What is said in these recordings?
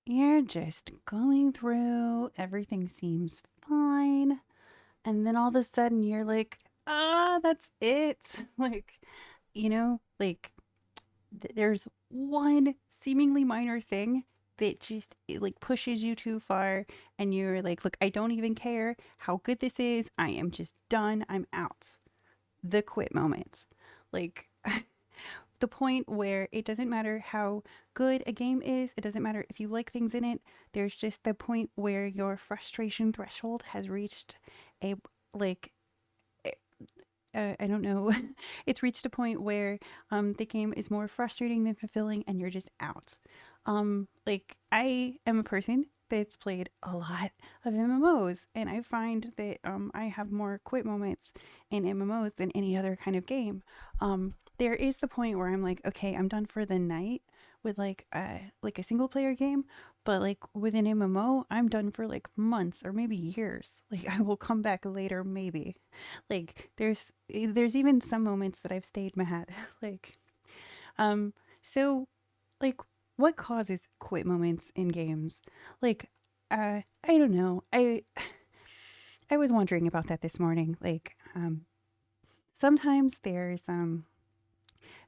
you're just going through, everything seems fine, and then all of a sudden you're like, that's it. Like, like there's one seemingly minor thing that just it, like pushes you too far, and you're like, look, I don't even care how good this is. I am just done. I'm out. The quit moment. Like the point where it doesn't matter how good a game is, it doesn't matter if you like things in it. There's just the point where your frustration threshold has reached a like I don't know. It's reached a point where the game is more frustrating than fulfilling, and you're just out. Like I am a person that's played a lot of MMOs, and I find that I have more quit moments in MMOs than any other kind of game. There is the point where I'm like, okay, I'm done for the night with like a single player game, but like with an MMO, I'm done for like months or maybe years. Like I will come back later, maybe. Like there's even some moments that I've stayed mad. Like um so like what causes quit moments in games? Like I don't know. I was wondering about that this morning. Like sometimes there's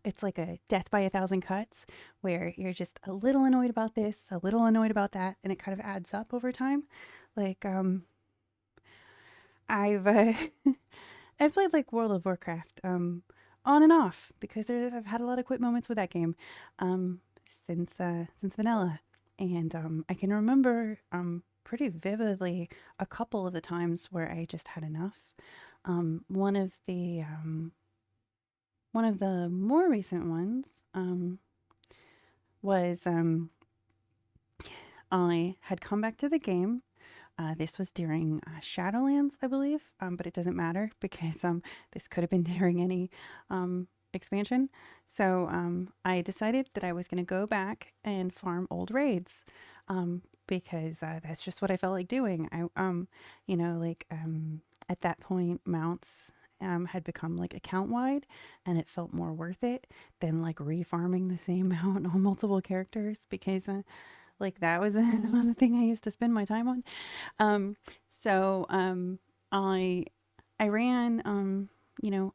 it's like a death by a thousand cuts where you're just a little annoyed about this, a little annoyed about that, and it kind of adds up over time. Like I've I've played like World of Warcraft on and off because I've had a lot of quit moments with that game um, since vanilla, and I can remember pretty vividly a couple of the times where I just had enough. One of the more recent ones was I had come back to the game. This was during Shadowlands, I believe, but it doesn't matter because this could have been during any expansion. So I decided that I was going to go back and farm old raids because that's just what I felt like doing. At that point, mounts had become like account wide, and it felt more worth it than like refarming the same mount on multiple characters because like that was that was the thing I used to spend my time on. Um, so I I ran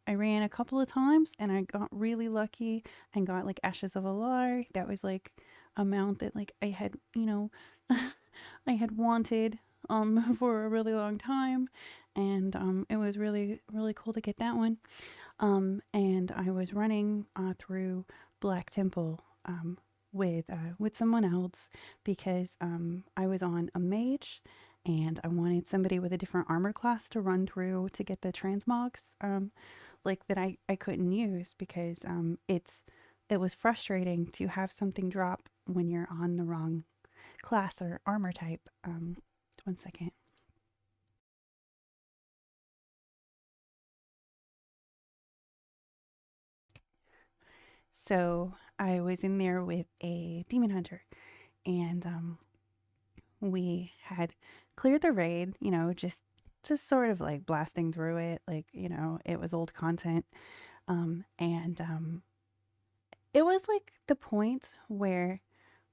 I ran a couple of times and I got really lucky and got like Ashes of Alar. That was like a mount that like I had I had wanted for a really long time, and it was really cool to get that one. And I was running through Black Temple with someone else because I was on a mage and I wanted somebody with a different armor class to run through to get the transmogs like that I couldn't use because it was frustrating to have something drop when you're on the wrong class or armor type. 1 second. So I was in there with a demon hunter, and we had cleared the raid, just sort of like blasting through it, like, it was old content. And It was like the point where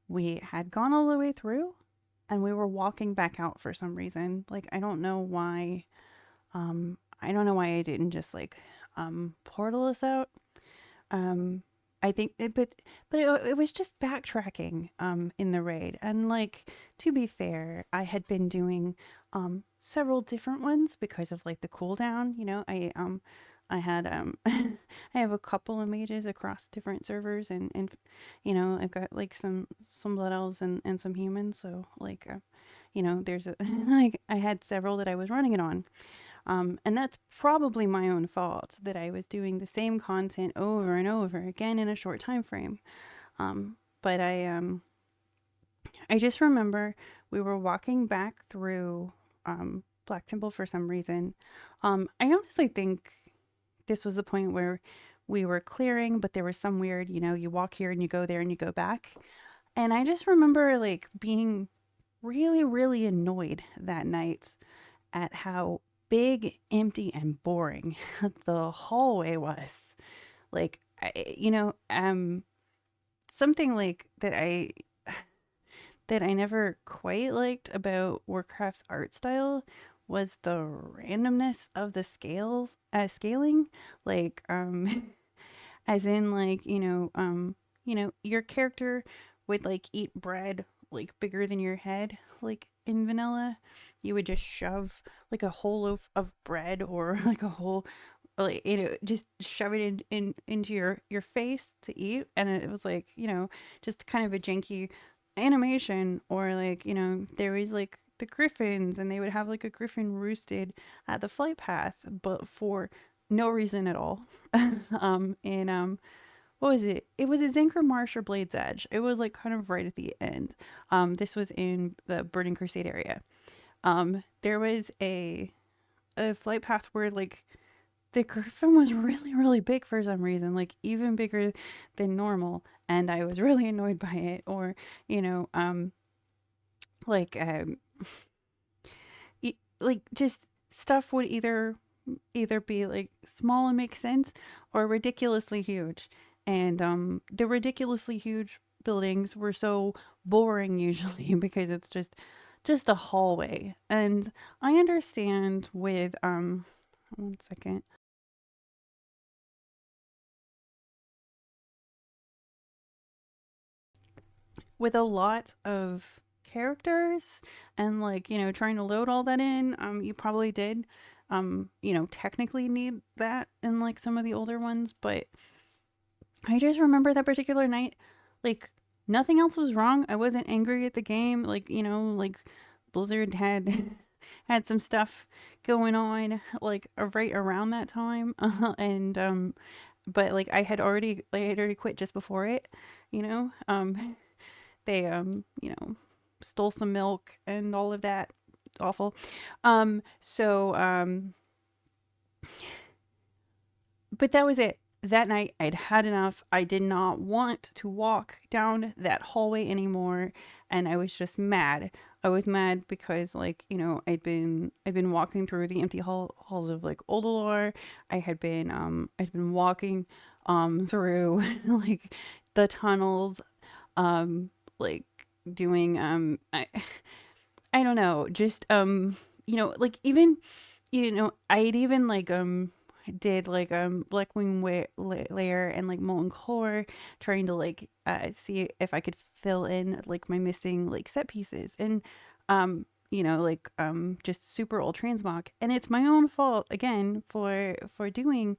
we had gone all the way through and we were walking back out for some reason. Like I don't know why I didn't just like portal us out. Um I think it, but it was just backtracking in the raid. And like to be fair, I had been doing several different ones because of like the cooldown, I had I have a couple of mages across different servers, and I've got like some blood elves and some humans, so like there's a like I had several that I was running it on. And that's probably my own fault that I was doing the same content over and over again in a short time frame. But I just remember we were walking back through Black Temple for some reason. I honestly think this was the point where we were clearing, but there was some weird, you walk here and you go there and you go back. And I just remember like being really, really annoyed that night at how big, empty, and boring the hallway was. Like, something like that that I never quite liked about Warcraft's art style was the randomness of the scaling. Like, as in, like, your character would like eat bread like bigger than your head, like in vanilla. You would just shove like a whole loaf of bread or like a whole, like, just shove it into your face to eat, and it was like, just kind of a janky animation. Or like, there was like the griffins, and they would have like a griffin roosted at the flight path, but for no reason at all. And what was it? It was a Zinker Marsh or Blade's Edge. It was like kind of right at the end. This was in the Burning Crusade area. There was a flight path where like the griffin was really really big for some reason, like even bigger than normal, and I was really annoyed by it. Or you know, like like just stuff would either be like small and make sense, or ridiculously huge. And the ridiculously huge buildings were so boring usually because it's just a hallway. And I understand with one second, with a lot of characters and like, trying to load all that in, you probably did technically need that in like some of the older ones. But I just remember that particular night, like nothing else was wrong. I wasn't angry at the game. Like, like Blizzard had had some stuff going on like right around that time. And but like I had already quit just before it, you know. They stole some milk and all of that. Awful. So but that was it. That night, I'd had enough. I did not want to walk down that hallway anymore, and I was just mad. I was mad because, like, I'd been walking through the empty halls of like Oldalore. I'd been walking through like the tunnels, um like doing I don't know, just like even I'd even like did like Blackwing layer and like Molten Core, trying to like see if I could fill in like my missing like set pieces. And like just super old transmog. And it's my own fault again for doing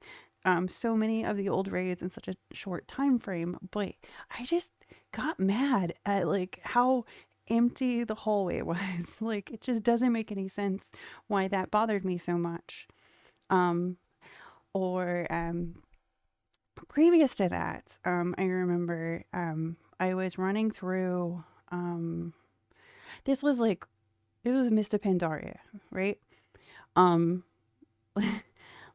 so many of the old raids in such a short time frame. But I just got mad at like how empty the hallway was. Like it just doesn't make any sense why that bothered me so much. Um, or Previous to that, I remember I was running through. This was like it was Mista Pandaria, right? Um,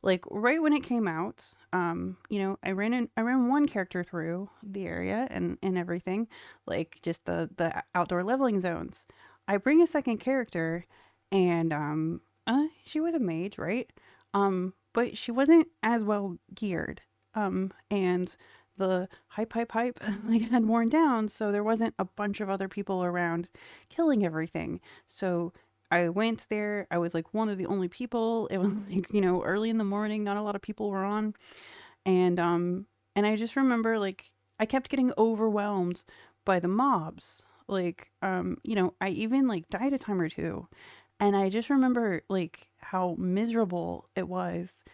like right when it came out, I ran one character through the area and everything, like just the outdoor leveling zones. I bring a second character, and she was a mage, right? But she wasn't as well geared. And the hype like had worn down, so there wasn't a bunch of other people around killing everything. So I went there. I was like one of the only people. It was like, early in the morning, not a lot of people were on. And I just remember like I kept getting overwhelmed by the mobs. Like I even like died a time or two. And I just remember like how miserable it was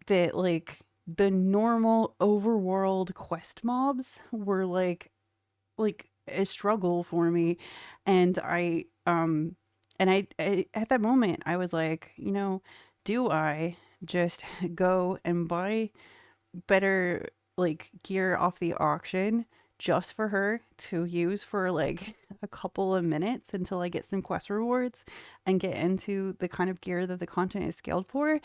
that like the normal overworld quest mobs were like a struggle for me. And I at that moment I was like, do I just go and buy better like gear off the auction just for her to use for like a couple of minutes until I get some quest rewards and get into the kind of gear that the content is scaled for?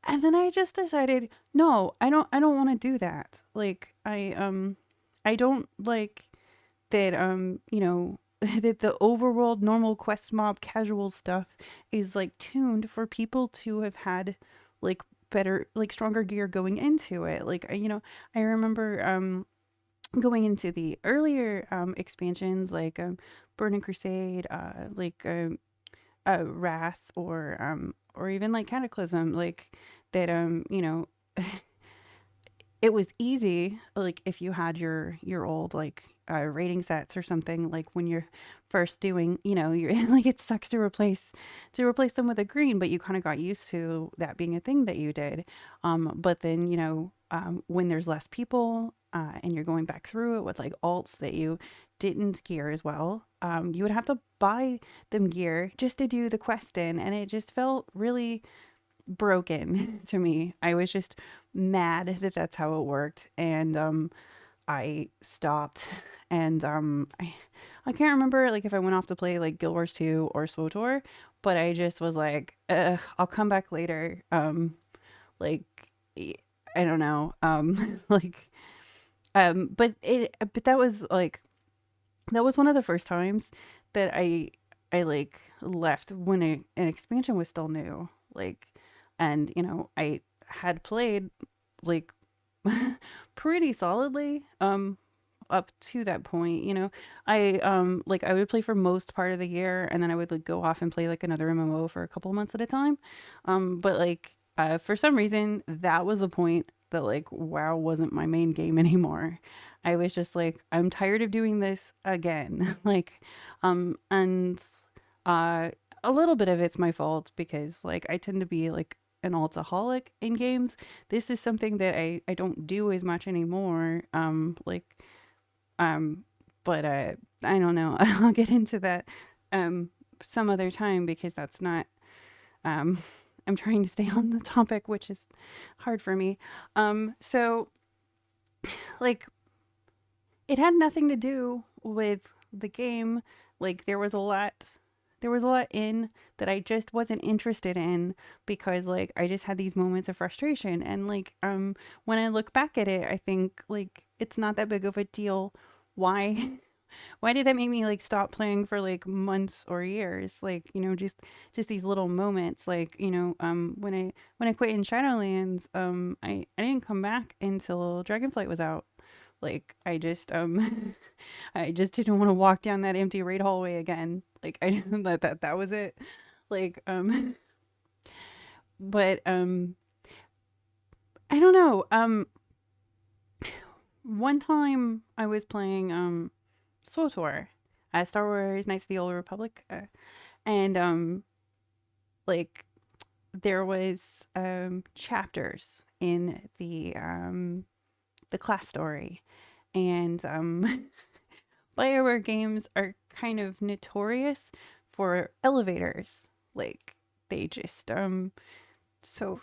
And then I just decided, no, I don't want to do that. Like I don't like that that the overworld normal quest mob casual stuff is like tuned for people to have had like better like stronger gear going into it. Like I remember going into the earlier expansions like Burning Crusade, Wrath, or even like Cataclysm, like that it was easy, like if you had your old like rating sets or something, like when you're first doing, you're like it sucks to replace them with a green, but you kind of got used to that being a thing that you did. But then when there's less people, and you're going back through it with like alts that you didn't gear as well, you would have to buy them gear just to do the quest in, and it just felt really broken to me. I was just mad that that's how it worked, and I stopped. And I can't remember like if I went off to play like Guild Wars 2 or SWOTOR, but I just was like, ugh, I'll come back later. Like I don't know. Like but that was one of the first times that I like left when an expansion was still new. Like, and I had played like pretty solidly up to that point. I would play for most part of the year, and then I would like go off and play like another MMO for a couple of months at a time. But like for some reason that was the point that like WoW wasn't my main game anymore. I was just like, I'm tired of doing this again. Like, and uh, a little bit of it's my fault because like I tend to be like an altaholic in games. This is something that I don't do as much anymore. Um, but I don't know. I'll get into that um some other time because that's not um I'm trying to stay on the topic, which is hard for me. So like it had nothing to do with the game. Like there was a lot in that I just wasn't interested in because like I just had these moments of frustration, and like when I look back at it, I think like it's not that big of a deal. Why why did that make me like stop playing for like months or years? Like, just these little moments. Like, when I quit in Shadowlands, I didn't come back until Dragonflight was out. Like I just I just didn't want to walk down that empty raid hallway again. Like I that was it. Like but I don't know. One time I was playing SWTOR, Star Wars Knights of the Old Republic, and like there was chapters in the class story, and Bioware games are kind of notorious for elevators. Like they just so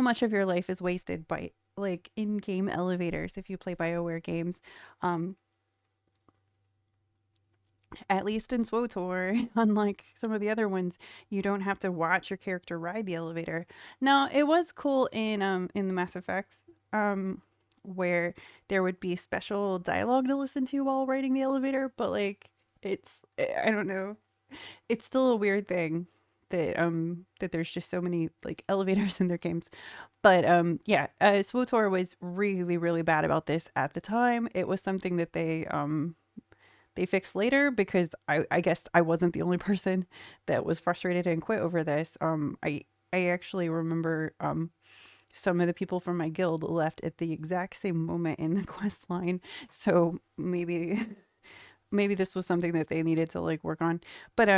much of your life is wasted by like in-game elevators if you play Bioware games. Um at least in SWOTOR, unlike some of the other ones, you don't have to watch your character ride the elevator. Now, it was cool in the Mass Effects, where there would be special dialogue to listen to while riding the elevator, but like I don't know. It's still a weird thing that there's just so many like elevators in their games. But yeah, SWTOR was really really bad about this at the time. It was something that they fixed later because I guess I wasn't the only person that was frustrated and quit over this. I actually remember some of the people from my guild left at the exact same moment in the quest line. So maybe this was something that they needed to like work on. But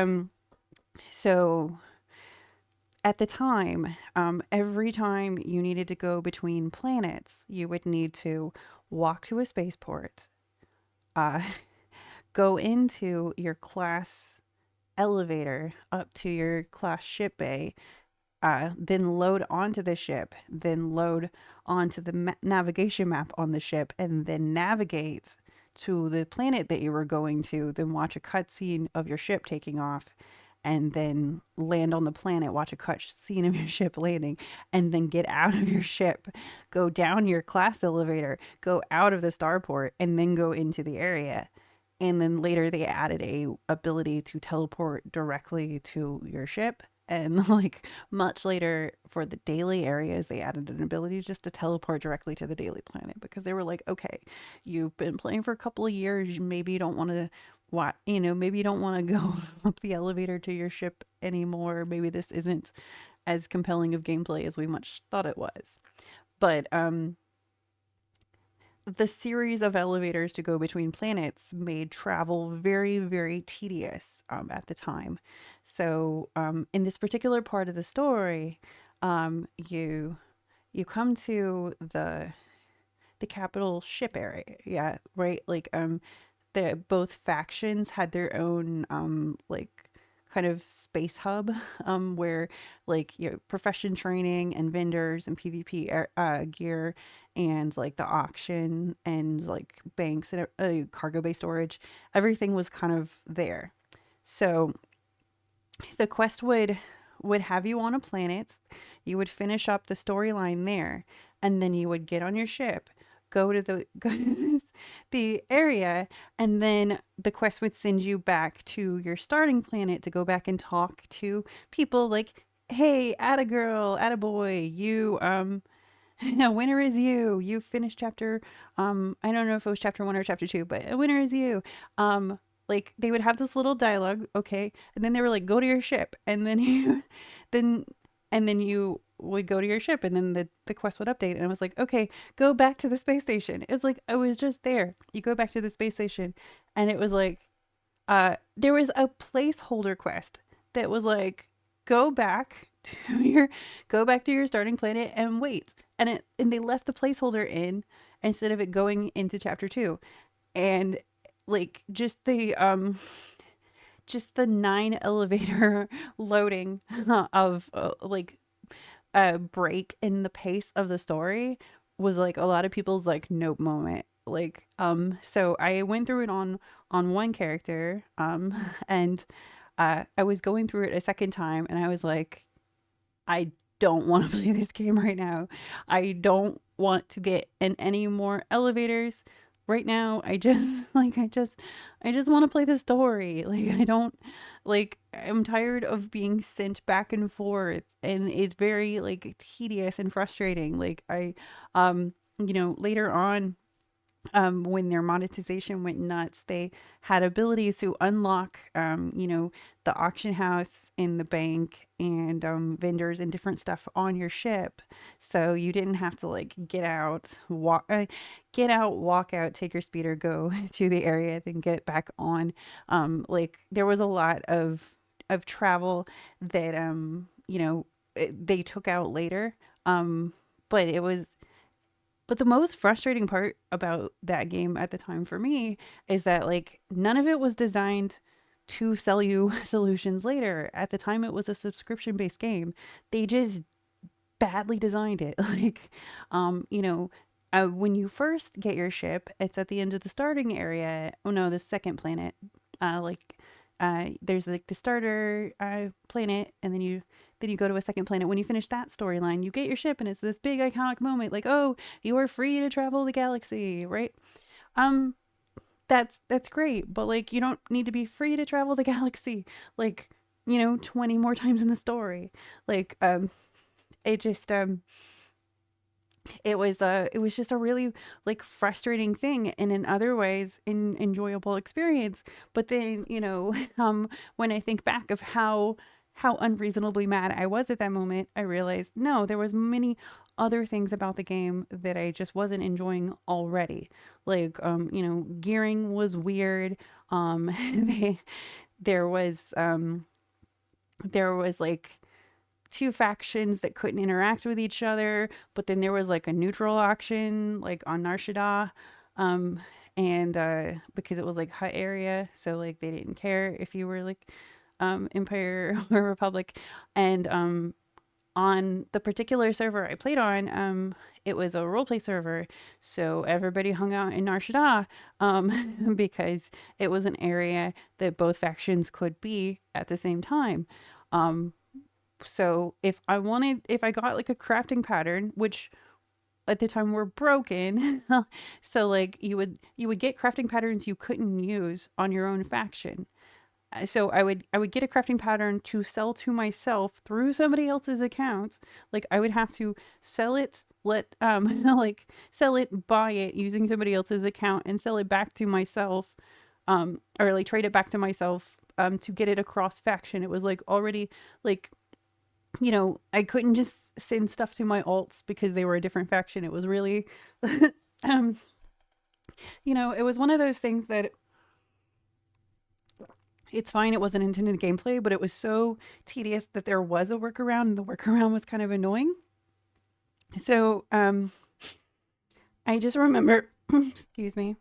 so at the time, every time you needed to go between planets, you would need to walk to a spaceport, uh, go into your class elevator up to your class ship bay, then load onto the ship, then load onto the navigation map on the ship, and then navigate to the planet that you were going to, then watch a cutscene of your ship taking off, and then land on the planet, watch a cutscene of your ship landing, and then get out of your ship, go down your class elevator, go out of the starport, and then go into the area. And then later they added a ability to teleport directly to your ship, And like much later for the daily areas, they added an ability just to teleport directly to the daily planet because they were like, okay, you've been playing for a couple of years. Maybe you don't want to, what, maybe you don't want to go up the elevator to your ship anymore. Maybe this isn't as compelling of gameplay as we much thought it was. But the series of elevators to go between planets made travel very, very tedious at the time. So, in this particular part of the story, you come to the capital ship area, yeah, right? Like, the both factions had their own like kind of space hub where like profession training and vendors and PvP gear and like the auction and like banks and cargo bay storage, everything was kind of there. So the quest would have you on a planet. You would finish up the storyline there, and then you would get on your ship, go to the go to the area, and then the quest would send you back to your starting planet to go back and talk to people like, "Hey, atta girl, atta boy, you winner is you. You finished chapter I don't know if it was chapter 1 or chapter 2, but a winner is you." Like they would have this little dialogue, okay? And then they were like, "Go to your ship." And then you then and then you would go to your ship and then the quest would update and it was like, "Okay, go back to the space station." It was like I was just there. You go back to the space station and it was like there was a placeholder quest that was like go back to your go back to your starting planet and wait, and they left the placeholder in instead of it going into chapter 2. And like just the 9 elevator loading of like a break in the pace of the story was like a lot of people's like nope moment. Like so I went through it on one character and I was going through it a second time and I was like, I don't want to play this game right now. I don't want to get in any more elevators right now. I just like I just want to play the story. Like I don't like I'm tired of being sent back and forth and it's very like tedious and frustrating. Like I later on when their monetization went nuts, they had abilities to unlock, the auction house and the bank and vendors and different stuff on your ship. So you didn't have to like get out, walk out, take your speeder, go to the area, then get back on. Like there was a lot of travel that they took out later. But it was but the most frustrating part about that game at the time for me is that like none of it was designed to sell you solutions later. At the time it was a subscription based game. They just badly designed it. Like when you first get your ship, it's at the end of the starting area. Oh no, the second planet. Like there's like the starter planet, and then you go to a second planet. When you finish that storyline, you get your ship, and it's this big iconic moment, like, oh, you are free to travel the galaxy, right? Um, that's great, but like you don't need to be free to travel the galaxy, like 20 more times in the story. Like it just it was just a really like frustrating thing and in other ways an enjoyable experience. But then when I think back of how unreasonably mad I was at that moment, I realized no, there was many other things about the game that I just wasn't enjoying already. Like gearing was weird. They, there was there was like two factions that couldn't interact with each other, but then there was like a neutral auction like on Narshada, um and because it was like hut area, so like they didn't care if you were like Empire or Republic. And on the particular server I played on, it was a roleplay server, so everybody hung out in Narshada because it was an area that both factions could be at the same time. um so if I got like a crafting pattern, which at the time were broken, so like you would get crafting patterns you couldn't use on your own faction. so I would get a crafting pattern to sell to myself through somebody else's account. Like I would have to sell it, let like sell it, buy it using somebody else's account and sell it back to myself, or like trade it back to myself to get it across faction. It was like already like, I couldn't just send stuff to my alts because they were a different faction. It was really um it was one of those things that it's fine. It wasn't intended gameplay, but it was so tedious that there was a workaround, and the workaround was kind of annoying. So I just remember, excuse me.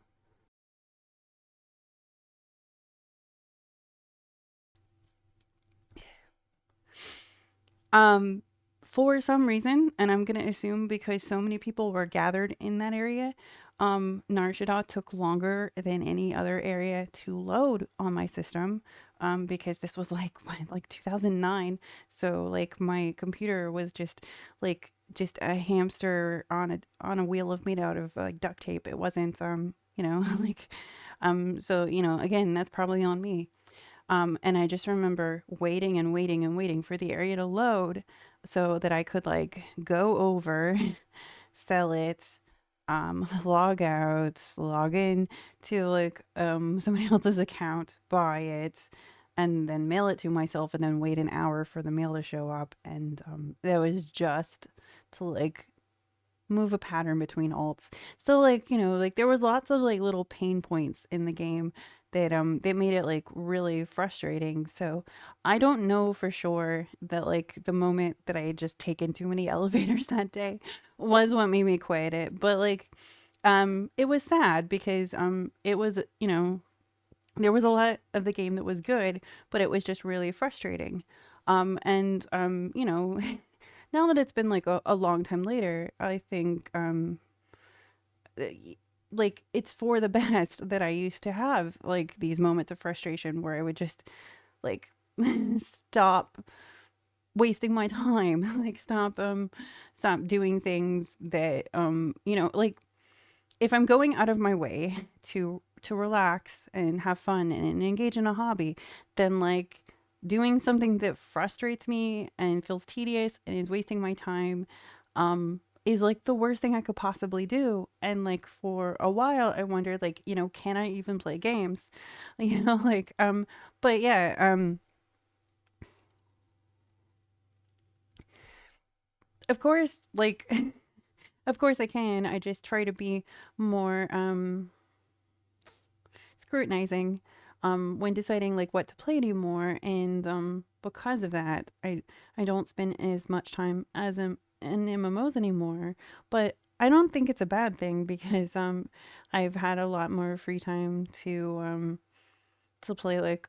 Um, for some reason, and I'm gonna assume because so many people were gathered in that area, Narshada took longer than any other area to load on my system. Because this was like what, like 2009, so like my computer was just a hamster on a wheel of made out of like duct tape. It wasn't like so again, that's probably on me. And I just remember waiting and waiting and waiting for the area to load so that I could like go over, sell it, log out, log in to like somebody else's account, buy it, and then mail it to myself and then wait an hour for the mail to show up. And that was just to like move a pattern between alts. So like, like there was lots of like little pain points in the game that made it like really frustrating. So I don't know for sure that like the moment that I had just taken too many elevators that day was what made me quit it. But like it was sad because it was, there was a lot of the game that was good, but it was just really frustrating. And now that it's been like a long time later, I think uh, like it's for the best that I used to have like these moments of frustration where I would just like stop wasting my time, like stop doing things that like if I'm going out of my way to relax and have fun and engage in a hobby, then like doing something that frustrates me and feels tedious and is wasting my time is like the worst thing I could possibly do. And like for a while I wondered like, can I even play games? Like but yeah, of course like of course I can. I just try to be more scrutinizing when deciding like what to play anymore, and because of that I don't spend as much time as in mmos anymore. But I don't think it's a bad thing because I've had a lot more free time to play like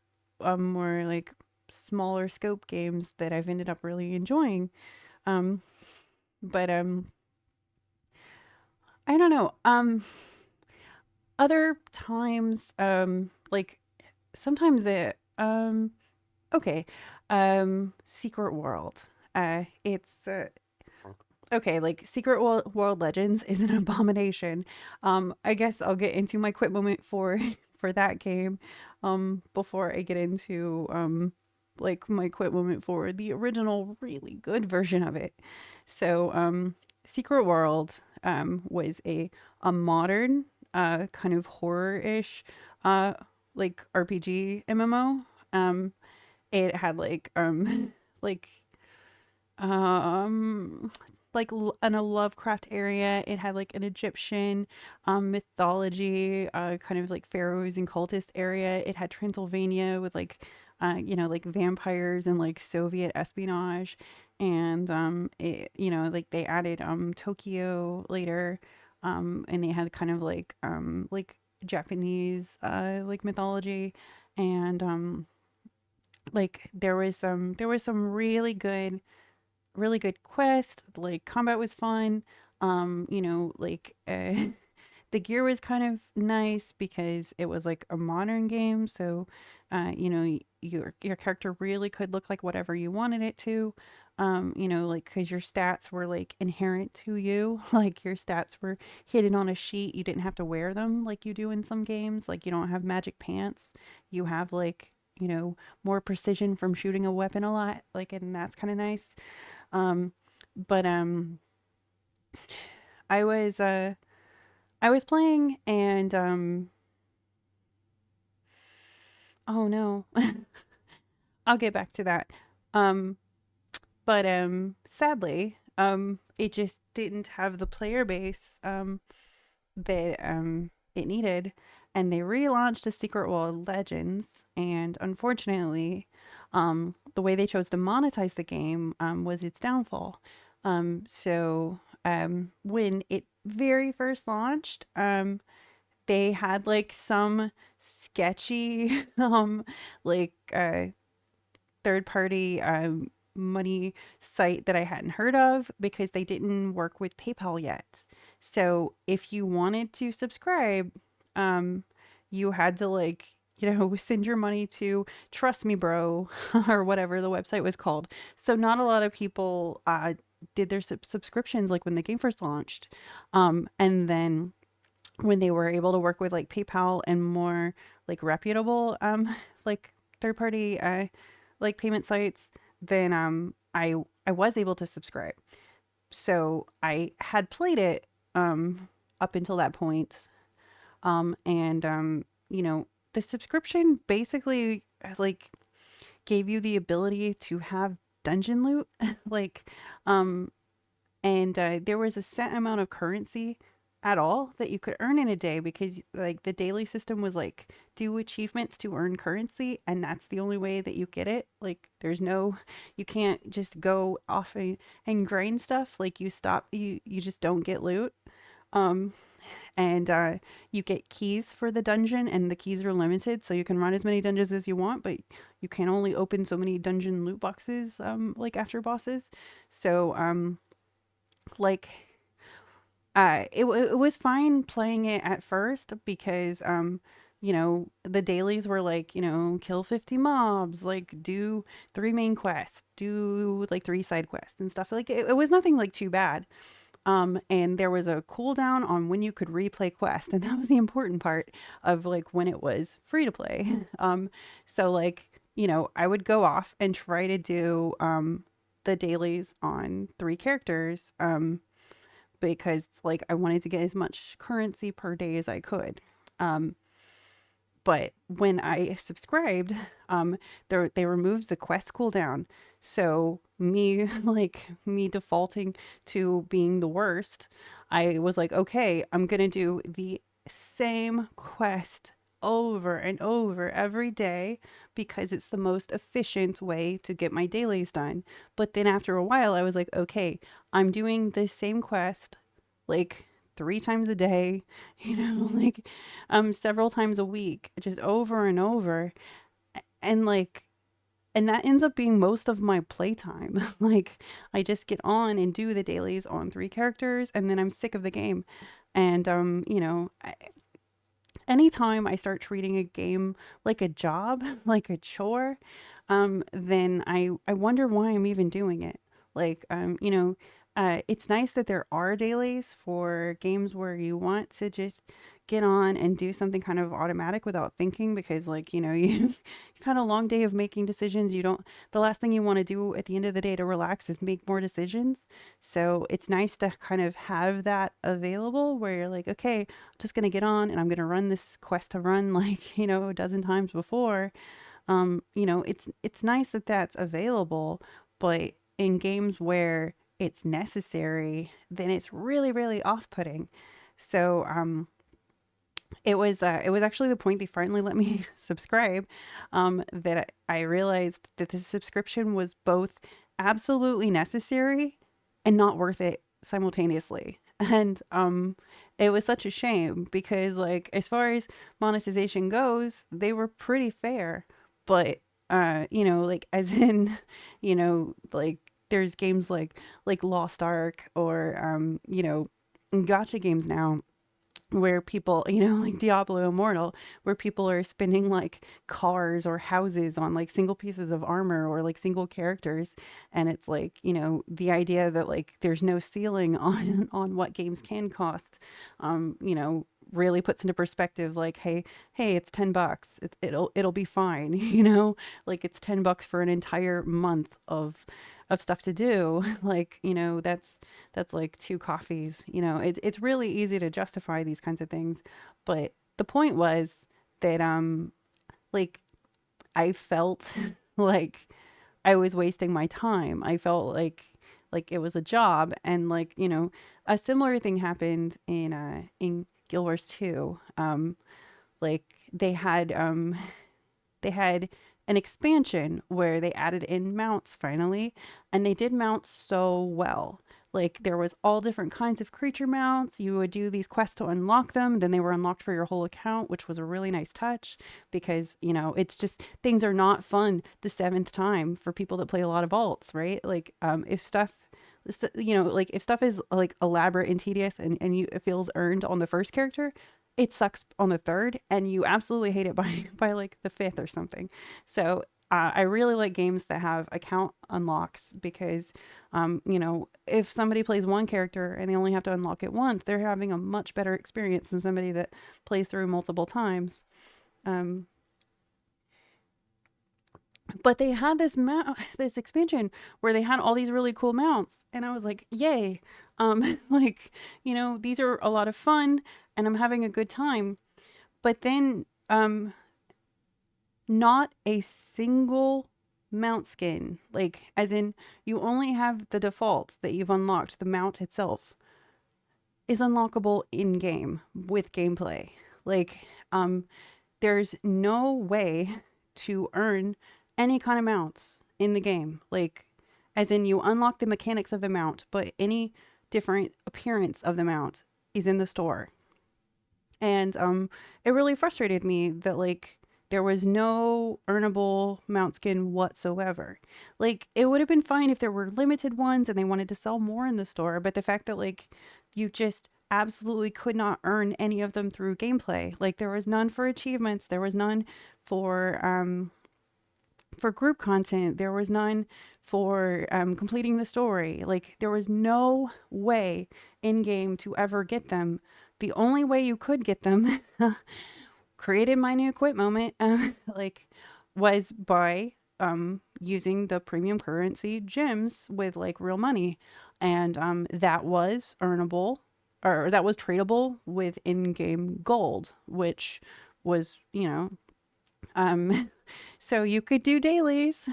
more like smaller scope games that I've ended up really enjoying. um but I don't know, other times like sometimes it okay. Secret World. It's okay, like World Legends is an abomination. I guess I'll get into my quit moment for for that game before I get into like my quit moment for the original really good version of it. So, Secret World was a modern kind of horror-ish uh like RPG MMO. It had like like um in a Lovecraft area. It had like an Egyptian mythology, kind of like pharaohs and cultist area. It had Transylvania with like like vampires and like Soviet espionage. And it, like they added Tokyo later. And they had kind of like Japanese like mythology. And like there was some really good quest. Like combat was fun. Like the gear was kind of nice because it was like a modern game. So, your character really could look like whatever you wanted it to. Like because your stats were like inherent to you. Like your stats were hidden on a sheet. You didn't have to wear them like you do in some games. Like you don't have magic pants. You have like more precision from shooting a weapon a lot, like, and that's kind of nice. Um, but I was uh I was playing and oh no, I'll get back to that. Um, but sadly, it just didn't have the player base that it needed, and they relaunched a Secret World Legends, and unfortunately, the way they chose to monetize the game was its downfall. When it very first launched, they had like some sketchy like third party money site that I hadn't heard of because they didn't work with PayPal yet. So if you wanted to subscribe, um, you had to like, send your money to Trust Me Bro or whatever the website was called. So not a lot of people did their subscriptions like when the game first launched. And then when they were able to work with like PayPal and more like reputable like third party like payment sites, then I was able to subscribe. So I had played it up until that point. And the subscription basically like gave you the ability to have dungeon loot like um and there was a set amount of currency at all that you could earn in a day because like the daily system was like do achievements to earn currency, and that's the only way that you get it. Like there's no, you can't just go off and grind stuff. Like you just don't get loot. um and you get keys for the dungeon, and the keys are limited, so you can run as many dungeons as you want, but you can only open so many dungeon loot boxes like after bosses. So like it was fine playing it at first because the dailies were like, kill 50 mobs, like do 3 main quests, do like 3 side quests and stuff. Like it was nothing like too bad. And there was a cooldown on when you could replay quest, and that was the important part of like when it was free to play. So like, I would go off and try to do the dailies on 3 characters because like I wanted to get as much currency per day as I could. Um, but when I subscribed, they removed the quest cooldown. So me like me defaulting to being the worst, I was like, okay, I'm gonna do the same quest over and over every day because it's the most efficient way to get my dailies done. But then after a while, I was like, okay, I'm doing the same quest like 3 times a day, like several times a week, just over and over. And like and that ends up being most of my playtime. Like I just get on and do the dailies on 3 characters and then I'm sick of the game. And anytime I start treating a game like a job, like a chore, then I wonder why I'm even doing it. Like, it's nice that there are dailies for games where you want to just get on and do something kind of automatic without thinking because like, you've had a long day of making decisions. You don't, the last thing you want to do at the end of the day to relax is make more decisions. So it's nice to kind of have that available where you're like, okay, just gonna get on and I'm gonna run this quest to run like a dozen times before. It's nice that that's available, but in games where it's necessary, then it's really really off-putting. So it was actually the point they finally let me subscribe, that I realized that the subscription was both absolutely necessary and not worth it simultaneously. And it was such a shame because like as far as monetization goes, they were pretty fair. But like as in, like there's games like Lost Ark or gotcha games now where people, like Diablo Immortal, where people are spending like cars or houses on like single pieces of armor or like single characters. And it's like, the idea that like there's no ceiling on what games can cost, really puts into perspective, like, hey, it's $10. It'll be fine, you know? Like it's $10 for an entire month of stuff to do. Like, that's like two coffees. It's really easy to justify these kinds of things. But the point was that like I felt like I was wasting my time. I felt like it was a job, and like, a similar thing happened in Guild Wars 2. Like they had an expansion where they added in mounts finally, and they did mounts so well. Like there was all different kinds of creature mounts. You would do these quests to unlock them, then they were unlocked for your whole account, which was a really nice touch because, it's just things are not fun the seventh time for people that play a lot of alts, right? Like if stuff like if stuff is like elaborate and tedious, and it feels earned on the first character, it sucks on the third, and you absolutely hate it by by like the fifth or something. So I really like games that have account unlocks because, if somebody plays one character and they only have to unlock it once, they're having a much better experience than somebody that plays through multiple times. Um, but they had this expansion where they had all these really cool mounts, and I was like, yay. Like, these are a lot of fun, and I'm having a good time. But then not a single mount skin, like as in you only have the defaults that you've unlocked. The mount itself is unlockable in game with gameplay. Like there's no way to earn any kind of mounts in the game. Like, as in, you unlock the mechanics of the mount, but any different appearance of the mount is in the store. And it really frustrated me that, like, there was no earnable mount skin whatsoever. Like, it would have been fine if there were limited ones and they wanted to sell more in the store, but the fact that, like, you just absolutely could not earn any of them through gameplay. Like, there was none for achievements, there was none for group content, there was none for completing the story. Like, there was no way in game to ever get them. The only way you could get them, created my new quit moment, like, was by using the premium currency gems with like real money, and that was earnable, or that was tradable with in-game gold, which was, so you could do dailies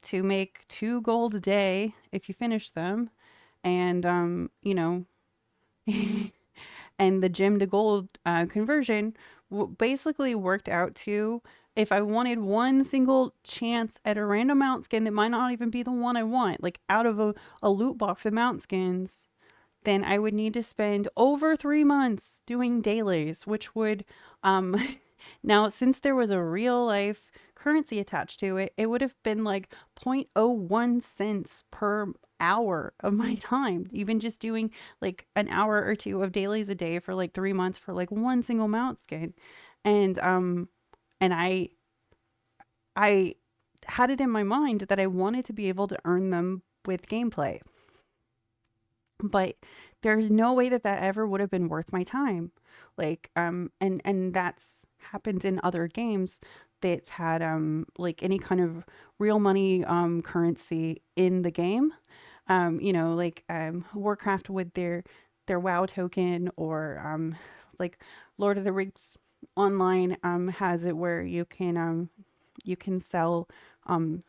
to make 2 gold a day if you finish them. And, and the gem to gold conversion basically worked out to, if I wanted one single chance at a random mount skin that might not even be the one I want, like out of a loot box of mount skins, then I would need to spend over 3 months doing dailies, which would, now, since there was a real life currency attached to it, it would have been like 0.01 cents per hour of my time, even just doing like an hour or two of dailies a day for like 3 months for like one single mount skin. And, and I had it in my mind that I wanted to be able to earn them with gameplay, but there's no way that that ever would have been worth my time. Like and that's happened in other games that's had like any kind of real money currency in the game. Like Warcraft with their WoW token, or like Lord of the Rings online has it where you can sell um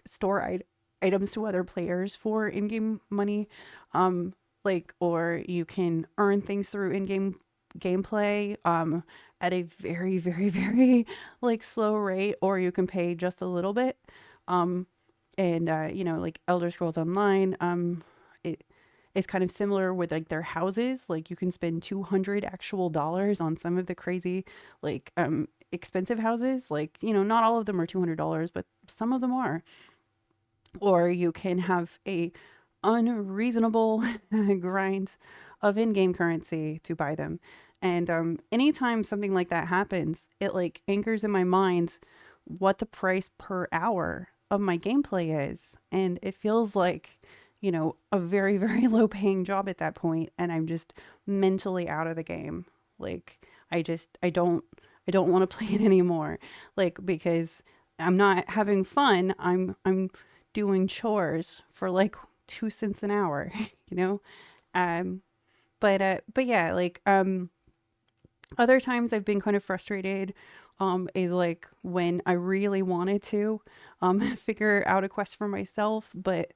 store items to other players for in-game money, like, or you can earn things through in-game gameplay at a very very very like slow rate, or you can pay just a little bit. um and like Elder Scrolls Online, it is kind of similar with like their houses. Like, you can spend 200 actual dollars on some of the crazy, like, expensive houses. Like, not all of them are $200, but some of them are. Or you can have a unreasonable grind of in-game currency to buy them. And anytime something like that happens, it like anchors in my mind what the price per hour of my gameplay is. And it feels like, a very, very low paying job at that point, and I'm just mentally out of the game. Like I don't want to play it anymore. Like because I'm not having fun. I'm doing chores for like 2 cents an hour, you know? Um but yeah, like other times I've been kind of frustrated is like when I really wanted to figure out a quest for myself, but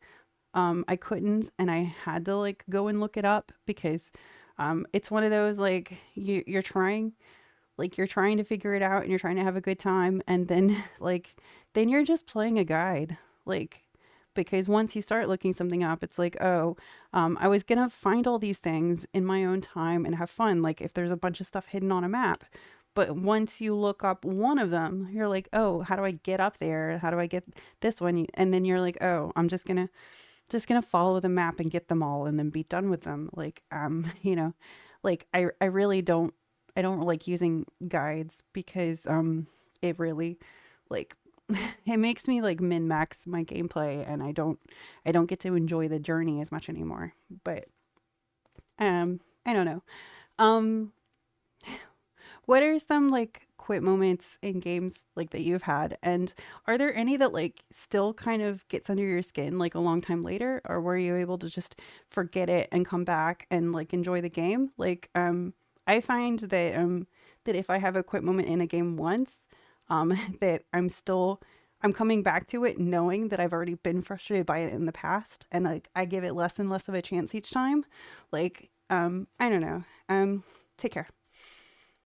I couldn't, and I had to like go and look it up because it's one of those like you're trying to figure it out and you're trying to have a good time, and then like then you're just playing a guide, like because once you start looking something up, it's like, oh, I was gonna find all these things in my own time and have fun, like if there's a bunch of stuff hidden on a map. But once you look up one of them, you're like, oh, how do I get up there? How do I get this one? And then you're like, oh, I'm just gonna follow the map and get them all and then be done with them. Like like I really don't, I don't like using guides because it really like it makes me like min max my gameplay, and I don't get to enjoy the journey as much anymore. But I don't know. Um what are some like quit moments in games like that you've had? And are there any that like still kind of gets under your skin like a long time later? Or were you able to just forget it and come back and like enjoy the game? Like I find that if I have a quit moment in a game once, that I'm coming back to it knowing that I've already been frustrated by it in the past, and like I give it less and less of a chance each time. Like I don't know. Take care.